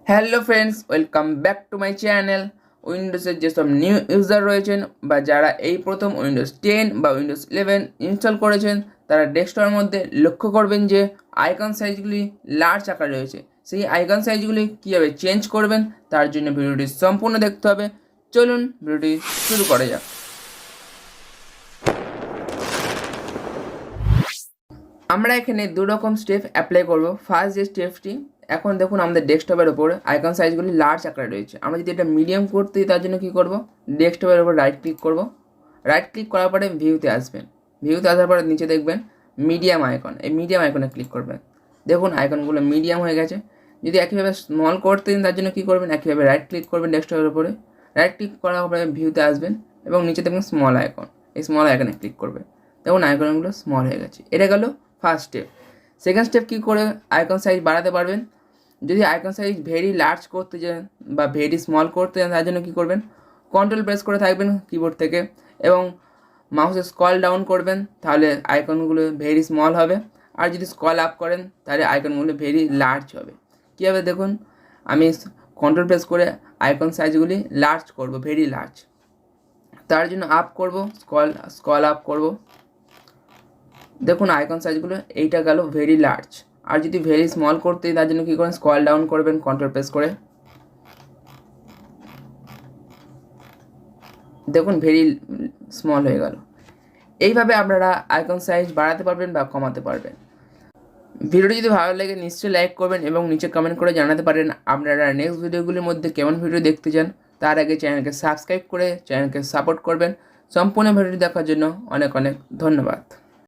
Hello friends, welcome back to my channel. উইন্ডোজের যেসব new user রয়েছেন বা যারা এই প্রথম উইন্ডোজ 10 বা উইন্ডোজ 11 ইনস্টল করেছেন, তারা ডেস্কটপের মধ্যে লক্ষ্য করবেন যে আইকন সাইজগুলি লার্জ আকার রয়েছে। সেই আইকন সাইজগুলি কীভাবে চেঞ্জ করবেন তার জন্য ভিডিওটি সম্পূর্ণ দেখতে হবে। চলুন ভিডিওটি শুরু করা যাক। আমরা এখানে দু রকম স্টেপ অ্যাপ্লাই করব। ফার্স্ট যে স্টেপটি, এখন দেখুন আমাদের ডেস্কটপের ওপর আইকন সাইজগুলি লার্জ আকারে রয়েছে। আমরা যদি এটা মিডিয়াম করতে দিই তার জন্য কী করব, ডেস্কটপের ওপর রাইট ক্লিক করব। রাইট ক্লিক করার পরে ভিউতে আসবেন। ভিউতে আসার পরে নিচে দেখবেন মিডিয়াম আইকন, এই মিডিয়াম আইকনে ক্লিক করবেন। দেখুন আইকনগুলো মিডিয়াম হয়ে গেছে। যদি একইভাবে স্মল করতে দিন তার জন্য কী করবেন, একইভাবে রাইট ক্লিক করবেন ডেস্কটপের ওপরে। রাইট ক্লিক করার পরে ভিউতে আসবেন এবং নিচে দেখবেন স্মল আইকন, এই স্মল আইকনে ক্লিক করবে। দেখুন আইকনগুলো স্মল হয়ে গেছে। এটা গেল ফার্স্ট স্টেপ। সেকেন্ড স্টেপ কী করে আইকন সাইজ বাড়াতে পারবেন, যদি আইকন সাইজ ভেরি লার্জ করতে চান বা ভেরি স্মল করতে চান তার জন্য কী করবেন, কন্ট্রোল প্রেস করে থাকবেন কিবোর্ড থেকে এবং মাউসে স্ক্রল ডাউন করবেন, তাহলে আইকনগুলো ভেরি স্মল হবে। আর যদি স্ক্রল আপ করেন তাহলে আইকনগুলো ভেরি লার্জ হবে। কীভাবে দেখুন, আমি কন্ট্রোল প্রেস করে আইকন সাইজগুলি লার্জ করব, ভেরি লার্জ। তার জন্য আপ করব, স্ক্রল আপ করব। দেখুন আইকন সাইজগুলো এইটা গেল ভেরি লার্জ। আর যদি ভেরি স্মল করতে তার জন্য কী করেন, স্ক্রল ডাউন করবেন কন্ট্রোল প্রেস করে। দেখুন ভেরি স্মল হয়ে গেল। এইভাবে আপনারা আইকন সাইজ বাড়াতে পারবেন বা কমাতে পারবেন। ভিডিওটি যদি ভালো লাগে নিশ্চয়ই লাইক করবেন এবং নিচে কমেন্ট করে জানাতে পারেন আপনারা নেক্সট ভিডিওগুলির মধ্যে কেমন ভিডিও দেখতে চান। তার আগে চ্যানেলকে সাবস্ক্রাইব করে চ্যানেলকে সাপোর্ট করবেন। সম্পূর্ণ ভিডিওটি দেখার জন্য অনেক অনেক ধন্যবাদ।